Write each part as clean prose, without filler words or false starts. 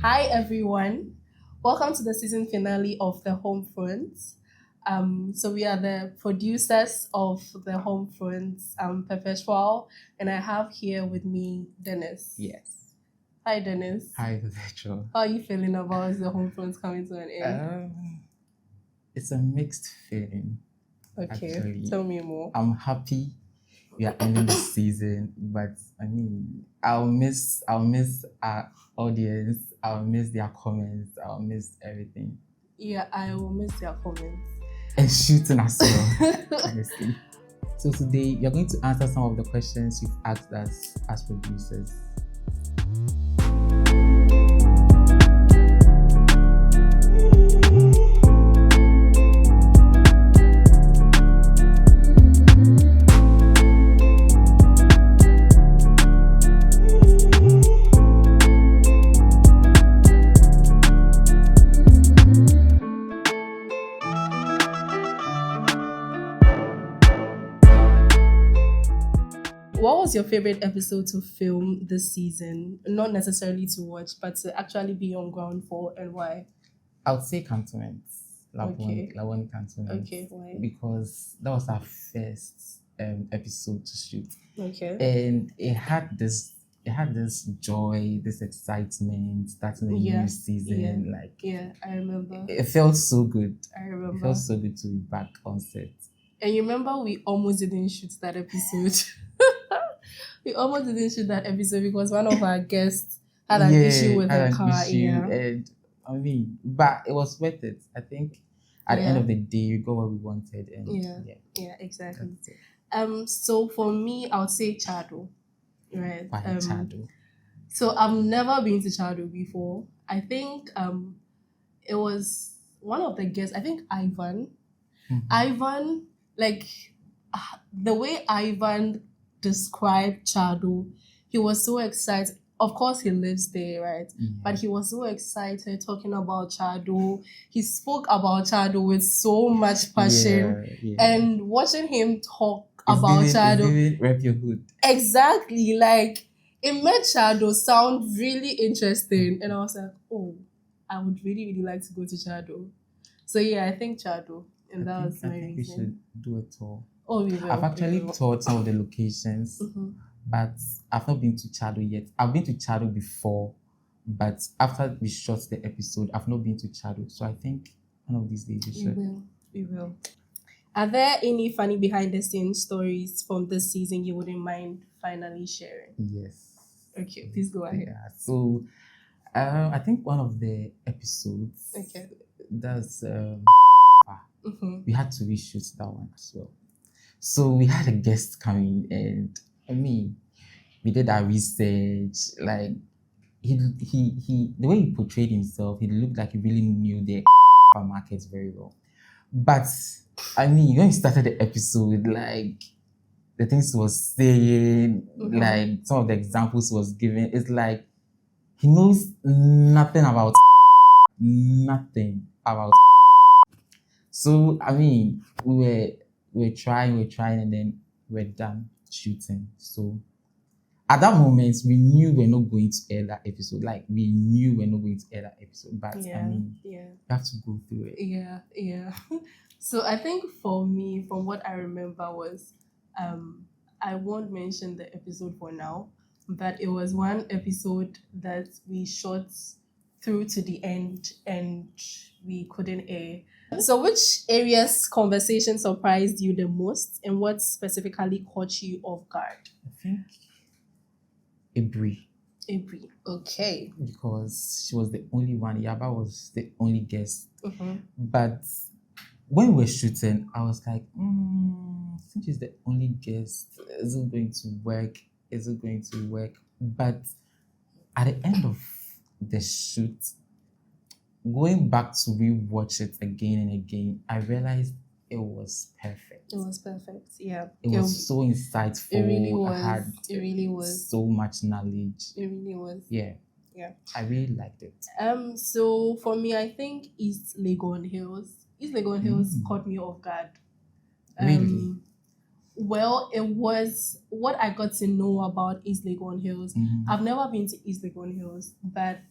Hi everyone, welcome to the season finale of the Homefront. So we are the producers of the Homefront, Perpetual, and I have here with me Dennis. Yes. Hi Dennis. Hi, Perpetual. How are you feeling about the Homefront coming to an end? It's a mixed feeling. Okay, actually. tell me more. I'm happy we are ending the season, but I mean, I'll miss our audience. I'll miss their comments. I'll miss everything. Yeah, I will miss your comments. And shooting as well, honestly. So today, you're going to answer some of the questions you've asked us as producers. What was your favorite episode to film this season? Not necessarily to watch, but to actually be on ground for, and why? I would say cantonments. Okay. Lawani cantonments. Okay, why? Because that was our first episode to shoot. Okay. And it had this joy, this excitement, starting a new season. Yeah, I remember. It felt so good. I remember. It felt so good to be back on set. And you remember we almost didn't shoot that episode. We almost didn't shoot that episode because one of our guests had an issue with her car. And I mean, but it was worth it. I think at the end of the day, we got what we wanted. And yeah, exactly. So for me, I would say Chado. Right. Why Chado? So I've never been to Chado before. I think it was one of the guests. I think Ivan. Mm-hmm. Ivan, the way Ivan described Chado, he was so excited. Of course, he lives there, right? Mm-hmm. But he was so excited talking about Chado. He spoke about Chado with so much passion. Yeah. And watching him talk about Chado. Rep your hood. Exactly. It made Chado sound really interesting. And I was like, oh, I would really, really like to go to Chado. So yeah, I think Chado. And that was my reason. We should do a tour. Oh, we will. I've actually toured some of the locations, but I've not been to Chado yet. I've been to Chado before, but after we shot the episode, I've not been to Chado. So I think one of these days we should. We will. Are there any funny behind the scenes stories from this season you wouldn't mind finally sharing? Yes. Okay, please go ahead. Yeah. So I think one of the episodes. Okay. That's we had to reshoot that one as well. So we had a guest coming, and I mean, we did our research. Like he the way he portrayed himself, he looked like he really knew the market very well. But I mean, when he started the episode, like the things he was saying, like some of the examples he was giving, it's like he knows nothing about. So I mean, we were trying, and then we're done shooting. So at that moment, we knew we're not going to air that episode. Like we knew we're not going to air that episode, but I mean, we have to go through it. Yeah. So I think for me, from what I remember was, I won't mention the episode for now, but it was one episode that we shot through to the end and we couldn't air. So which area's conversation surprised you the most and what specifically caught you off guard? I think Aburi. Okay. Because she was the only one. Yaba was the only guest. But when we were shooting, I was like, since she's the only guest, is it going to work? But at the end of the shoot, going back to rewatch it again and again, I realized it was perfect. It was perfect, yeah. It was so insightful. It really was. It really was. So much knowledge. It really was. Yeah. I really liked it. So for me, I think East Legon Hills. East Legon Hills caught me off guard. Really? Well, it was what I got to know about East Legon Hills. I've never been to East Legon Hills, but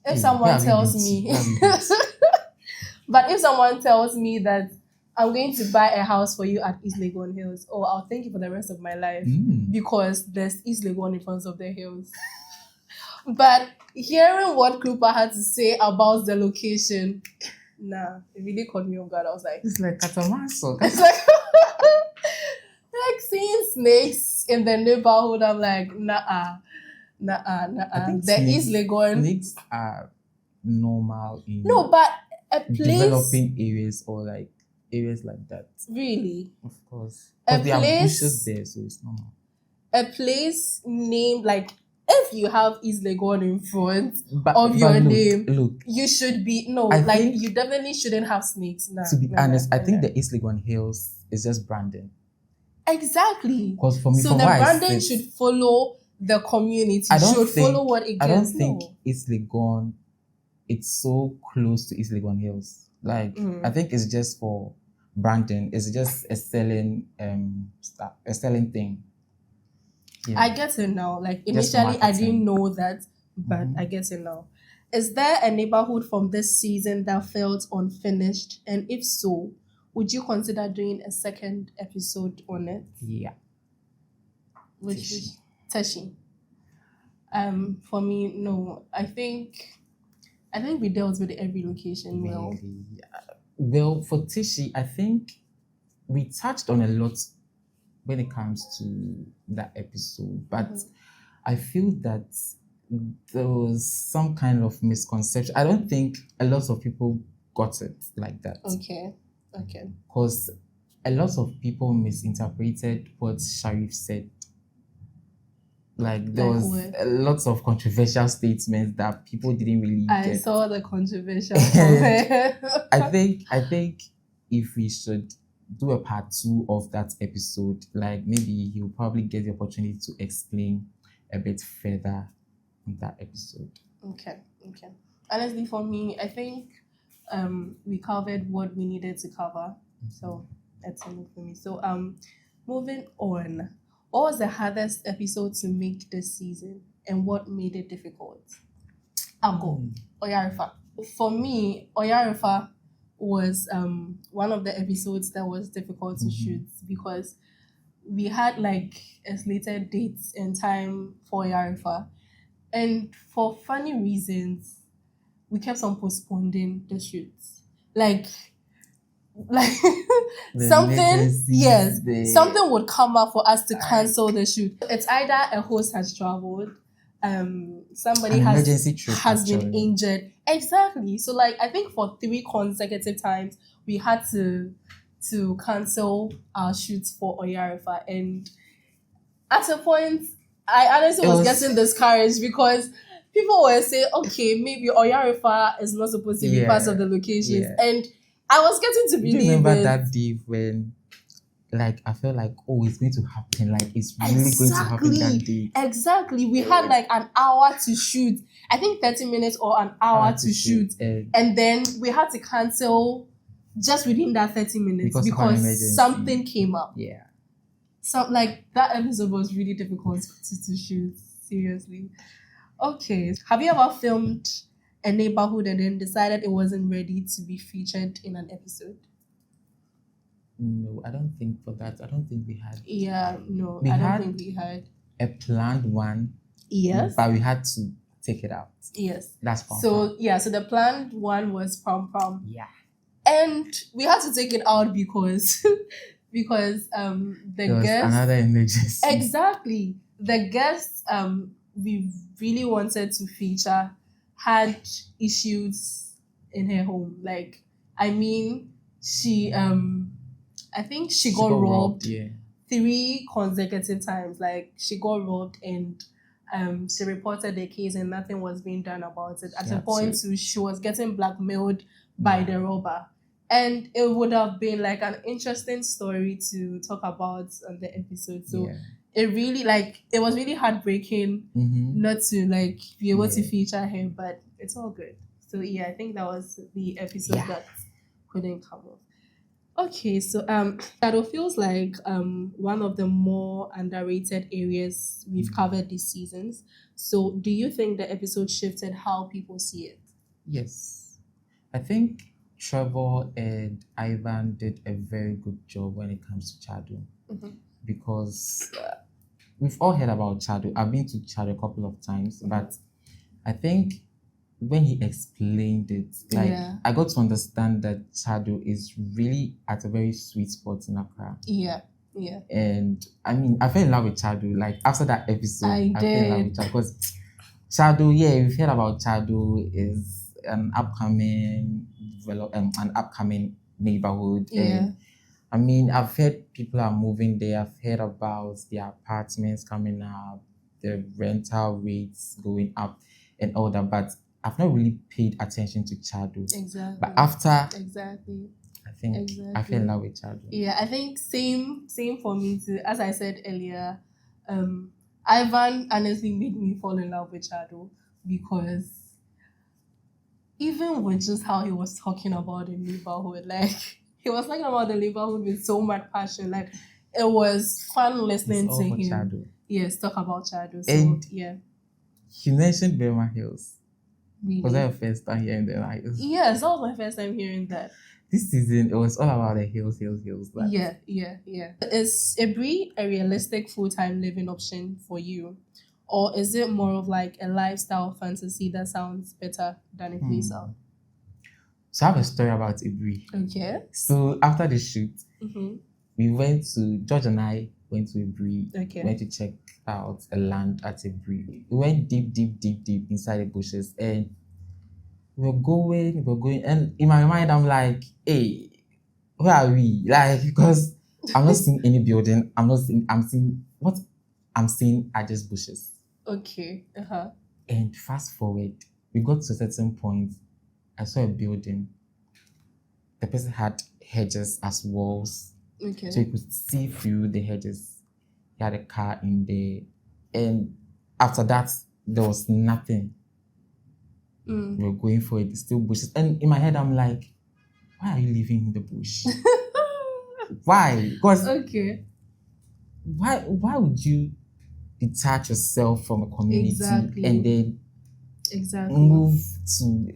if someone tells me, but if someone tells me that I'm going to buy a house for you at East Legon Hills, or I'll thank you for the rest of my life because there's East Legon in front of the hills. But hearing what Krupa had to say about the location, nah, it really caught me off guard. I was like, it's like Catamaso. It's like, like seeing snakes in the neighborhood. I'm like, nah. The East Legon. Snakes are normal in but a place developing areas or like areas like that. Really? Of course. A Because there are place- bushes there, so it's normal. A place named like if you have East Legon in front But, of your look, name, Look, you should be I think- you definitely shouldn't have snakes. Nah, to be nah, honest, nah, I think nah. the East Legon Hills is just branding. Exactly. Because for me, So from the where I branding sit, should follow the community. I don't Should think- follow what it I don't gets. think No. East Legon, it's so close to East Legon Hills. Like, I think it's just for branding. It's just a selling thing. Yeah. I get it now. Like Just initially, I marketing. didn't know that, but I get it now. Is there a neighborhood from this season that felt unfinished? And if so, would you consider doing a second episode on it? Yeah. Which Teshie. is Teshie. For me, no. I think we dealt with every location well. Really. Well, for Teshie, I think we touched on a lot when it comes to that episode, but I feel that there was some kind of misconception. I don't think a lot of people got it like that. Okay. Because a lot of people misinterpreted what Sharif said. Like there Like was what? a lot of controversial statements that people didn't really I get. saw the controversial comment. I think if we should do a part 2 of that episode, like maybe he'll probably get the opportunity to explain a bit further in that episode. Okay. Honestly, for me, I think we covered what we needed to cover. So that's enough for me. So moving on. What was the hardest episode to make this season, and what made it difficult? I'll go. Oyarifa. For me, Oyarifa was one of the episodes that was difficult to shoot because we had like a slated dates and time for Oyarifa, and for funny reasons, we kept on postponing the shoots. Like The something, legacies yes, there. something would come up for us to cancel the shoot. It's either a host has traveled, somebody An has emergency trip, been actually. injured. Exactly. So like I think for 3 consecutive times we had to cancel our shoots for Oyarifa, and at a point I honestly was getting discouraged because people were saying, okay, maybe Oyarifa is not supposed to be part of the locations, and I was getting to Do believe you remember it. that day when, like, I felt like, oh, it's going to happen. Like, it's really going to happen that day. Exactly. We had like an hour to shoot. I think 30 minutes or an hour to shoot. And then we had to cancel just within that 30 minutes Because of an emergency. something came up. Yeah. So like that episode was really difficult to shoot. Seriously. Okay. Have you ever filmed a neighborhood and then decided it wasn't ready to be featured in an episode? No, I don't think for that. I don't think we had. Yeah, no, We I don't had- think we had. A planned one. Yes. But we had to take it out. Yes. That's fun. So the planned one was Prom Prom. yeah. And we had to take it out because the There was guest another emergency. exactly the guest we really wanted to feature had issues in her home. Like I mean, she I think she got robbed Yeah. 3 consecutive times. Like she got robbed and she reported the case and nothing was being done about it. At a That's point, she was getting blackmailed by the robber. And it would have been like an interesting story to talk about on the episode. So it really it was really heartbreaking not to like be able to feature him, but it's all good. So I think that was the episode that couldn't come off. Okay, so Shadow feels like one of the more underrated areas we've covered these seasons. So do you think the episode shifted how people see it? Yes. I think Trevor and Ivan did a very good job when it comes to Chado Mhm. because we've all heard about Chado. I've been to Chado a couple of times, but I think when he explained it, like Yeah. I got to understand that Chado is really at a very sweet spot in Accra. Yeah, yeah. And I mean, I fell in love with Chado. Like after that episode, I fell in love did. with Chado because Chado, yeah, we've heard about Chado is an upcoming an upcoming neighborhood. Yeah. And I mean, I've heard people are moving there. I've heard about the apartments coming up, the rental rates going up, and all that. But I've not really paid attention to Chado. Exactly. But after, Exactly. I think I Exactly. fell in love with Chado. Yeah, I think same for me too. As I said earlier, Ivan honestly made me fall in love with Shadow because even with just how he was talking about the neighborhood, like he was talking about the neighborhood with so much passion. Like it was fun listening It's all to for him. Chado. Yes, talk about Shadow. So And yeah, he mentioned Burma Hills. really. Was that your first time hearing Burma Hills? Yes, that was my first time hearing that. This season, it was all about the hills. Like, Yeah. Is Aburi a realistic full-time living option for you? Or is it more of like a lifestyle fantasy that sounds better than it plays out? So I have a story about Aburi. Okay. So after the shoot, Mm-hmm. we went to George and I went to Aburi. Okay. Went to check out a land at Aburi. We went deep inside the bushes, and we were going, and in my mind I'm like, hey, where are we? Like, because I'm not seeing any building. I'm seeing what I'm seeing are just bushes. Okay. Uh-huh. And fast forward, we got to a certain point. I saw a building. The person had hedges as walls, Okay. so you could see through the hedges. He had a car in there, and after that, there was nothing. We were going for it, still bushes. And in my head, I'm like, why are you living in the bush? Why? Because Okay. why would you detach yourself from a community Exactly. and then Exactly. move to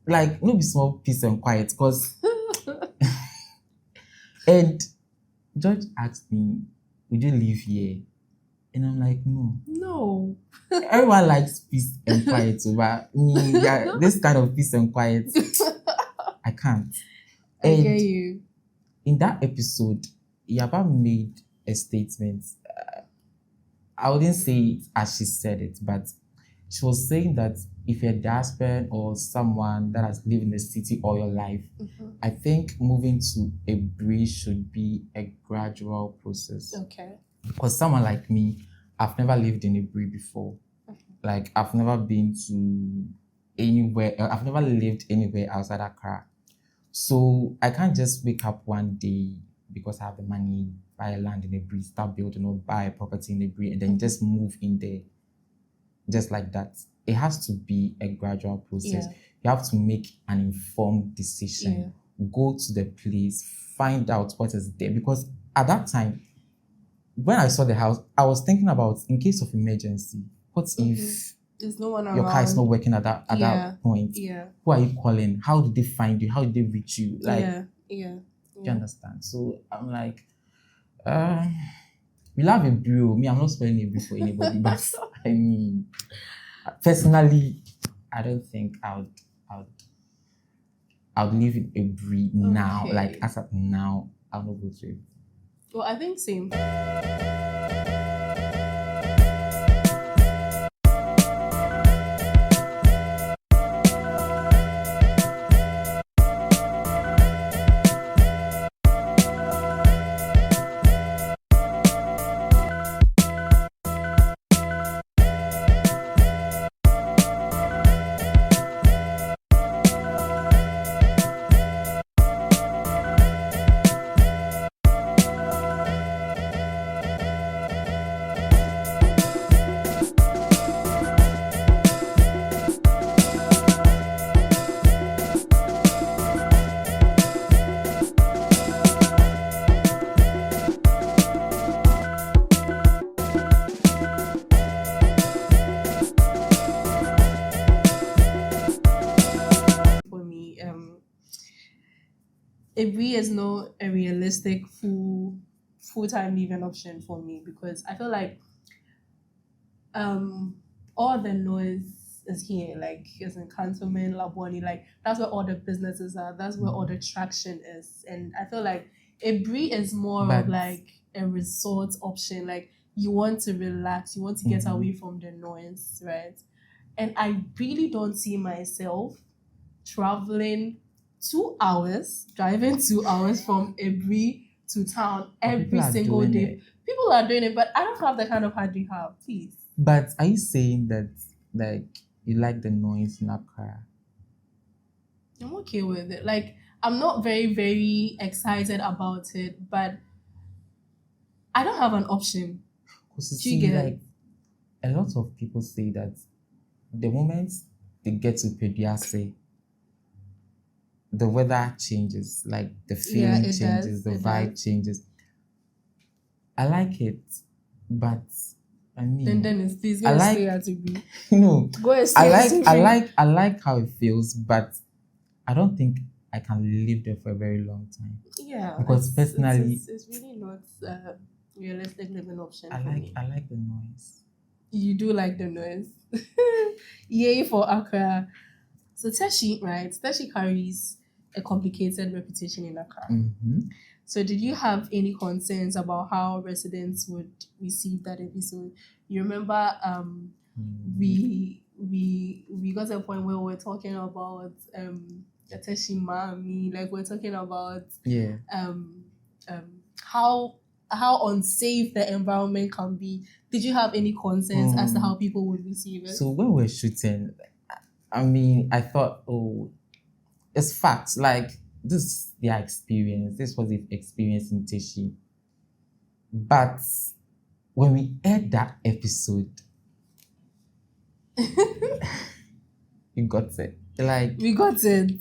like no be small peace and quiet? Because and George asked me, would you live here? And I'm like, no. No. Everyone likes peace and quiet, but me, yeah, this kind of peace and quiet, I can't. I And get you. in that episode, Yaba made a statement. I wouldn't say it as she said it, but she was saying that if you're a diasporan or someone that has lived in the city all your life, I think moving to a bridge should be a gradual process. Okay. Because someone like me, I've never lived in a bridge before. Like, I've never been to anywhere, I've never lived anywhere outside Accra. So I can't just wake up one day because I have the money, buy a land in a bridge, start building or buy a property in a bridge, and then just move in there just like that. It has to be a gradual process. Yeah. You have to make an informed decision. Go to the place, find out what is there. Because at that time, when I saw the house, I was thinking about in case of emergency, what if There's no one around. your car is not working at that point? Yeah. Who are you calling? How did they find you? How did they reach you? Like, Yeah. do you understand? So I'm like, we love a brew. Me, I'm not spelling a brew for anybody, but I mean, personally, I don't think I would live in a breed now. Okay. Like as of now, I'll not go to it. Well, I think same. Aburi is not a realistic full-time living option for me because I feel like all the noise is here, like it's in Cantonment, Labwani, like that's where all the businesses are, that's where all the traction is. And I feel like Aburi is more But- of like a resort option, like you want to relax, you want to get away from the noise, right? And I really don't see myself traveling 2 hours, driving 2 hours from Aburi to town every People are single doing day. it. People are doing it, but I don't have the kind of heart you have, please. But are you saying that like you like the noise in Accra? I'm okay with it. Like, I'm not very, very excited about it, but I don't have an option. Because Do you get it? like a lot of people say that the moment they get to Perpetual, the weather changes, like the feeling it changes, does, the it vibe changes. I like it, but I mean, Then it's please I go like- stay at Aburi. no, Go and stay at Aburi. I like how it feels, but I don't think I can live there for a very long time. Yeah, Because personally- it's really not a realistic living option I for me. like the noise. You do like the noise. Yay for Accra. So Teshie, right? Teshie carries a complicated reputation in Accra. Mm-hmm. So did you have any concerns about how residents would receive that episode? You remember we got to a point where we were talking about the Teshie Mami, like we're talking about Yeah. how unsafe the environment can be. Did you have any concerns as to how people would receive it? So when we're shooting, I mean, I thought, oh, it's facts. Like, this is their experience. This was the experience in Teshie. But when we aired that episode, we got it. Like, we got it.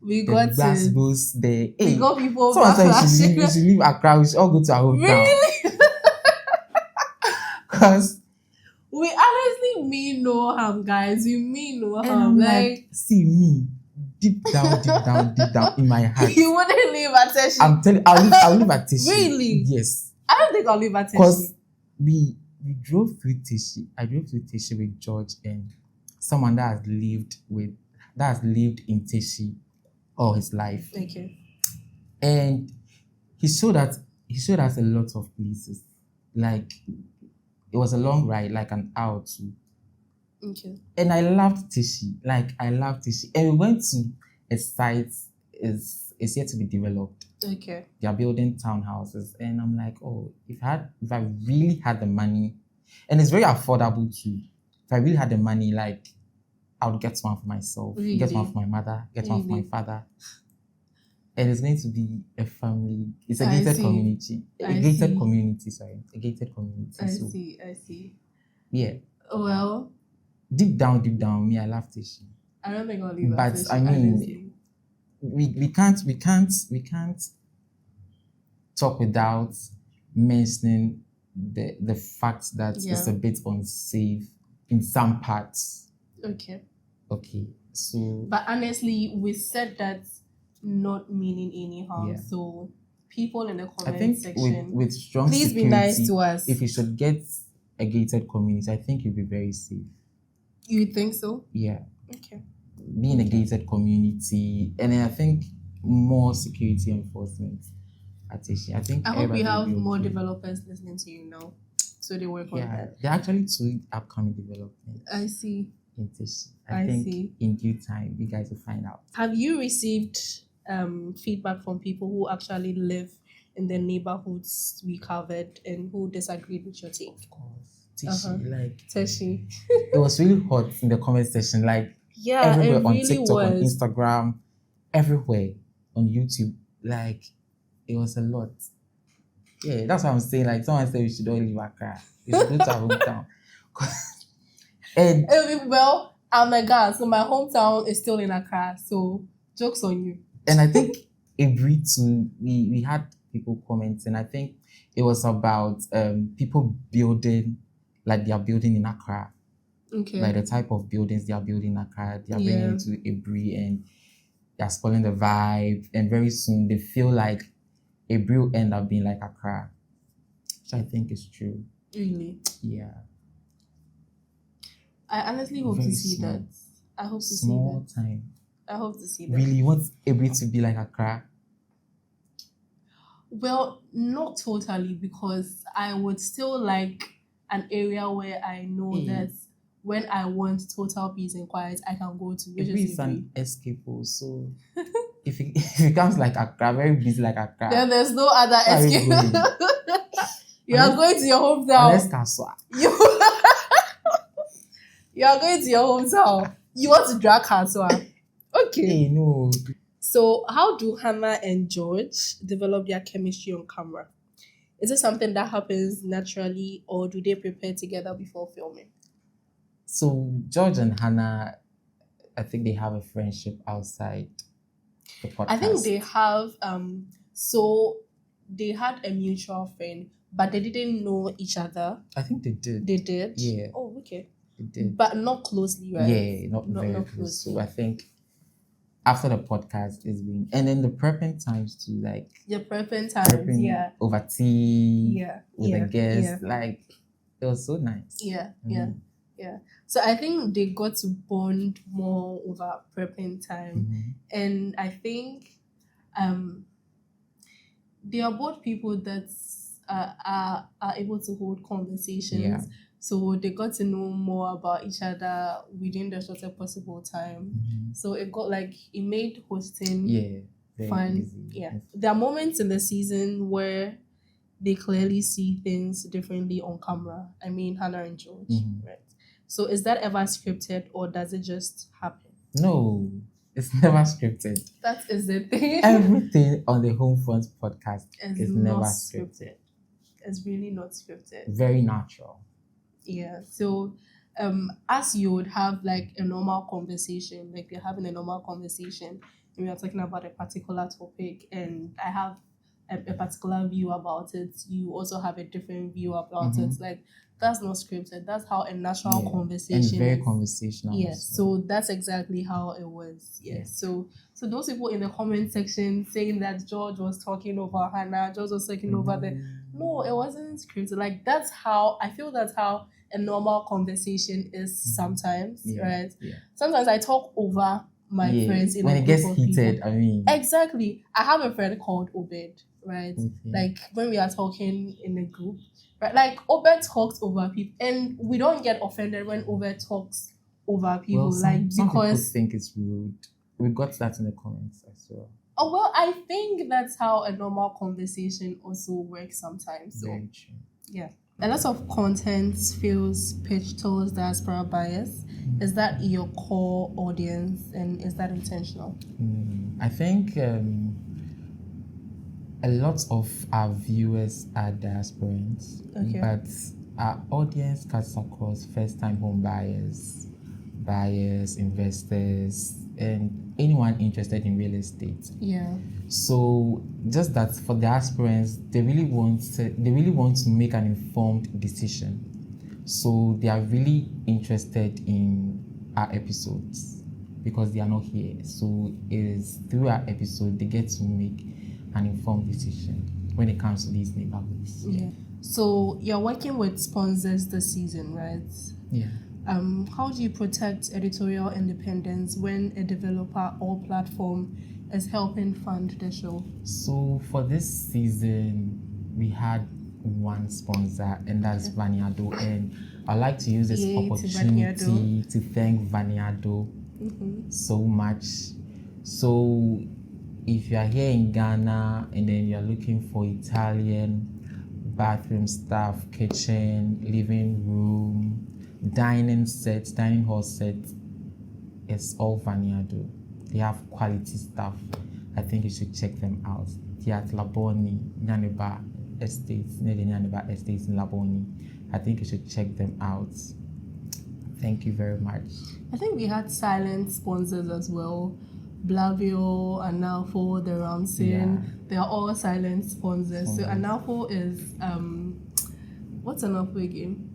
We the got grass it. goes there. We Hey, got people someone said backlashing. we should leave Accra. We should all go to our hometown. Really? Because We honestly mean no harm, guys. We mean no and harm. I'm Like, like, see me, deep down in my heart. you wouldn't leave at Teshie. I'm telling I'll live at Teshie. Really? Yes. I don't think I'll leave at Because Teshie. we drove through Teshie. I drove through Teshie with George and someone that has lived in Teshie all his life. Okay. And he showed us a lot of places. Like it was a long ride, like an hour or two. Okay. And I loved Teshie. And we went to a site is yet to be developed. Okay. They are building townhouses. And I'm like, oh, if I really had the money, and it's very affordable too. If I really had the money, like I would get one for myself, Really? get one for my mother, get one for my Really? father. And it's going to be a family. It's a I gated see. community. A I gated see. community, sorry. A gated community. I So see. yeah. Well, Deep down, me, I love Teshie. I don't think I'll leave at But Teshie, I mean, honestly. we can't talk without mentioning the fact that it's Yeah. a bit unsafe in some parts. Okay. Okay, so But honestly, we said that not meaning any harm. Yeah. So people in the I comment think section, with strong please security, be nice to us. if you should get a gated community, I think you'll be very safe. You think so? Yeah, Okay. being a gated community, and then I think more security enforcement at Teshie. I think I hope everybody you will have be more okay. developers listening to you now. So they work on Yeah, that. there are actually 2 upcoming developments I see. in Teshie. I I think see. in due time, you guys will find out. Have you received feedback from people who actually live in the neighborhoods we covered and who disagreed with your take? Of course, Teshie, like Teshie. it was really hot in the comment section, like Yeah, everywhere it on really TikTok, on was. Instagram, everywhere on YouTube. Like it was a lot. Yeah, that's what I'm saying. Like someone said, we should all leave Accra. We should go to our hometown. And Well, I'm a guy, so my hometown is still in Accra. So jokes on you. I think Aburi too. We had people commenting. I think it was about people building like they are building in Accra. Okay. Like the type of buildings they are building in Accra, they are Yeah. bringing to Aburi, and they're spoiling the vibe, and very soon they feel like Aburi will end up being like Accra, which I think is true. Really? Yeah. I honestly hope Very to see small. that. I hope to see Small that. time. I hope to see that. Really, you want Aburi to be like Accra? Well, not totally, because I would still like an area where I know that when I want total peace and quiet, I can go to. Which Aburi is is an escape, so if it becomes like Accra, very busy like Accra, then there's no other where are you escape. going? You are going to your hometown. Unless Kaswa. You are going to your hometown. You want to drag Kanswa. Okay. Hey, no. So, how do Hannah and George develop their chemistry on camera? Is it something that happens naturally, or do they prepare together before filming? So George and Hannah, I think they have a friendship outside the podcast. I think they have. So they had a mutual friend, but they didn't know each other. I think they did. They did. Yeah. Oh, okay. They did. But not closely, right? Yeah, not very close. So I think after the podcast is being, and then the prepping times to like the prepping times, yeah, over tea, yeah, with yeah, a guest, yeah. like it was so nice. Yeah, Mhm. yeah. So I think they got to bond more over prepping time, Mhm. and I think they are both people that are able to hold conversations. Yeah. So they got to know more about each other within the shortest possible time. Mhm. So it made hosting very fun. easy. Yeah. There are moments in the season where they clearly see things differently on camera. I mean, Hannah and George, Mhm. right? So is that ever scripted, or does it just happen? No, it's never scripted. That is the thing. Everything on the Homefront podcast is not never scripted. It's really not scripted. Very natural. Yeah. So, as you would have like a normal conversation, like you're having a normal conversation, and we are talking about a particular topic, and I have a particular view about it. You also have a different view about it. Like that's not scripted. That's how a natural conversation and very is. conversational. Yes, so that's exactly how it was. Yes. So those people in the comment section saying that George was talking over Hannah, George was talking over no, it wasn't scripted. Like that's how I feel. That's how a normal conversation is sometimes, right? Yeah. Sometimes I talk over my friends in when a it group gets of heated. people. I mean, Exactly. I have a friend called Obed, right? Okay. Like when we are talking in a group, right? Like Obed talks over people, and we don't get offended when Obed talks over people, some people because think it's rude. We got that in the comments as well. oh well, I think that's how a normal conversation also works sometimes. So Very true. yeah. A lot of content feels pitched towards diaspora bias. Is that your core audience, and is that intentional? I think a lot of our viewers are diasporans, but our audience cuts across first-time home buyers, investors, and anyone interested in real estate. Yeah. So just that for the aspirants, they really want to make an informed decision. So they are really interested in our episodes because they are not here. So it is through our episode they get to make an informed decision when it comes to these neighborhoods. Yeah. So you're working with sponsors this season, right? Yeah. How do you protect editorial independence when a developer or platform is helping fund the show? So for this season, we had one sponsor, and that's Addo. And I'd like to use this opportunity to thank Addo so much. So if you are here in Ghana and then you're looking for Italian bathroom staff, kitchen, living room, dining hall set, it's all Addo. They have quality stuff. I think you should check them out. They're at Laboni, Nyaneba Estates, near the Nyaneba Estates in Laboni. I think you should check them out. Thank you very much. I think we had silent sponsors as well. Blavio, Analfo, the Ramsin. Yeah. They are all silent sponsors. So Analfo is what's Analfo again?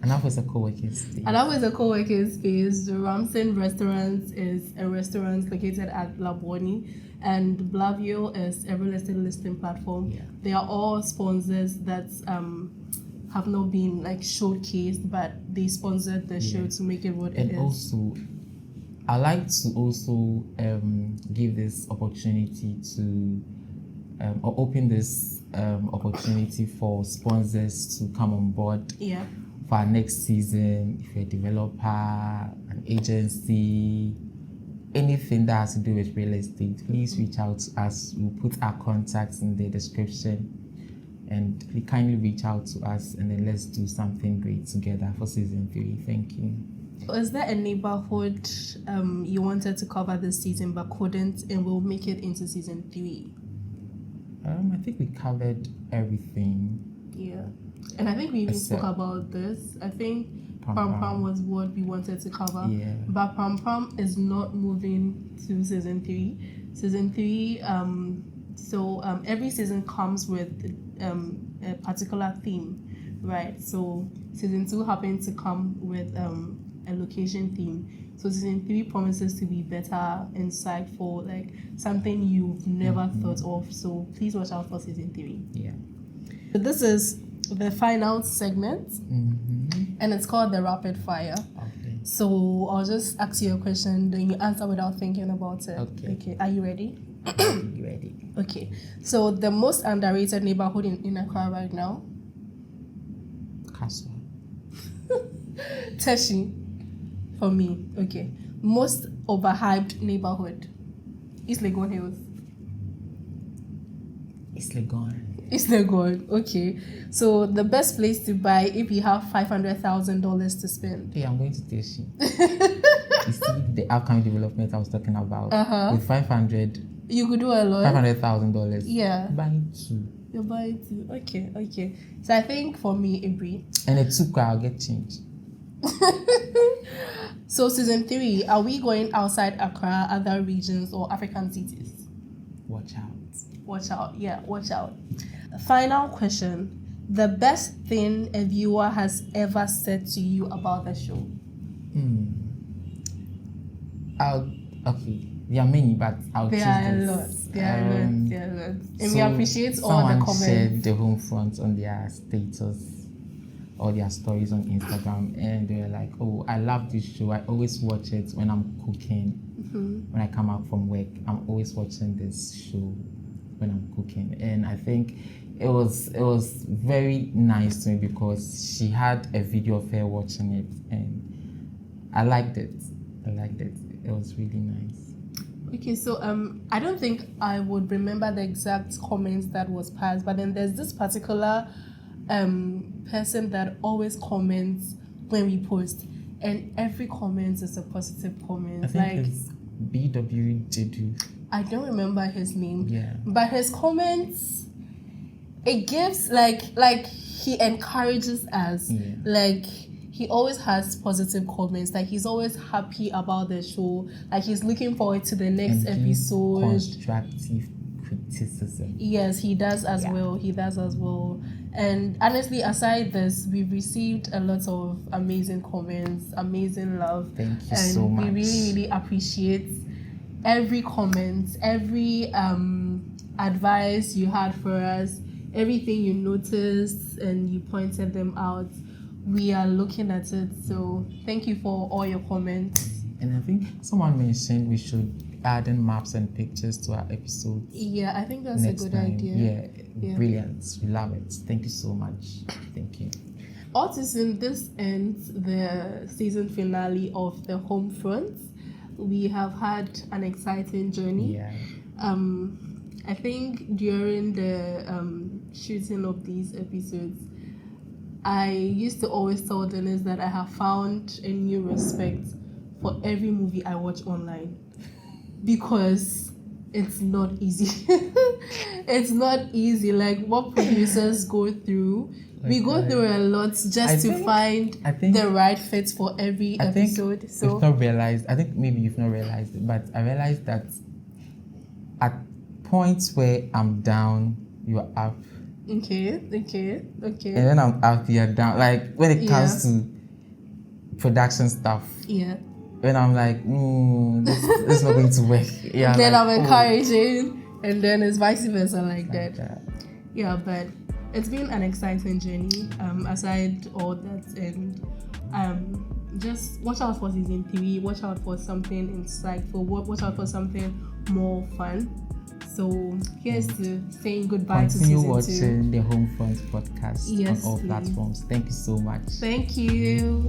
And that was a co-working space. And that was a co-working space. The Ramson Restaurant is a restaurant located at Laboni, and Blavio is a real estate listing platform. Yeah. They are all sponsors that have not been like showcased, but they sponsored the show to make it what it is. And also, I like to also give this opportunity to or open this opportunity for sponsors to come on board. Yeah. For our next season, if you're a developer, an agency, anything that has to do with real estate, please reach out to us. We'll put our contacts in the description, and please kindly reach out to us, and then let's do something great together for season 3. Thank you. Is there a neighborhood you wanted to cover this season but couldn't, and will make it into season 3? I think we covered everything. Yeah. And I think we even spoke about this. I think Pam Pam was what we wanted to cover. Yeah. But Pam Pam is not moving to season 3. Season 3, every season comes with a particular theme, right? So season 2 happened to come with a location theme. So season 3 promises to be better, insightful, like something you've never thought of. So please watch out for season 3. Yeah. So this is the final segment, and it's called the rapid fire. Okay. So I'll just ask you a question, then you answer without thinking about it. Okay. Are you ready? You ready? Okay. So the most underrated neighborhood in Accra right now? Castle. Teshie. For me. Okay. Most overhyped neighborhood? East Legon Hills. It's Legon. It's Legon. Okay. So the best place to buy if you have $500,000 to spend? Hey, I'm going to Teshie. You see the upcoming development I was talking about. With 500. You could do a lot. $500,000. Yeah. Buying 2. You're buying 2. Okay. So I think for me, Aburi. And a 2 car, I'll get change. So season 3, are we going outside Accra, other regions, or African cities? Watch out. Watch out. Yeah, watch out. Final question. The best thing a viewer has ever said to you about the show? Okay. There are many, but I'll choose There are this. lots. And we So appreciate all the comments. Someone shared the Homefront on their status or their stories on Instagram, and they were like, "Oh, I love this show. I always watch it when I'm cooking. When I come out from work, I'm always watching this show when I'm cooking." And I think it was very nice to me because she had a video of her watching it, and I liked it. It was really nice. Okay, so I don't think I would remember the exact comments that was passed, but then there's this particular person that always comments when we post, and every comment is a positive comment. I think it's BWJD. I don't remember his name. Yeah. But his comments, it gives like he encourages us. Yeah. Like he always has positive comments. Like he's always happy about the show. Like he's looking forward to the next episode. Constructive criticism. Yes, he does as well. And honestly, aside this, we've received a lot of amazing comments, amazing love. Thank you so much. We really, really appreciate every comment, every advice you had for us, everything you noticed and you pointed them out. We are looking at it. So thank you for all your comments. And I think someone mentioned we should add in maps and pictures to our episodes. Yeah, I think that's a good idea. Yeah, brilliant. We love it. Thank you so much. Thank you. Autism, this ends the season finale of the Homefront. We have had an exciting journey. Yeah. I think during the shooting of these episodes, I used to always tell Dennis that I have found a new respect for every movie I watch online, because it's not easy. It's not easy. Like what producers go through. We go through a lot just to find the right fit for every episode. So you've not realized. I think maybe you've not realized it, but I realized that at points where I'm down, you are up. Okay. And when I'm up, you're down. Like when it comes to production stuff. Yeah. When I'm like, this is not going to work. Yeah. Then like, I'm encouraging, and then it's vice versa like that. that. Yeah, but it's been an exciting journey. Aside all that, and just watch out for season 3. Watch out for something insightful. Watch out for something more fun. So here's to saying goodbye to season 2. Continue watching the Homefront Podcast Yes, on all please. platforms. Thank you so much. Thank you.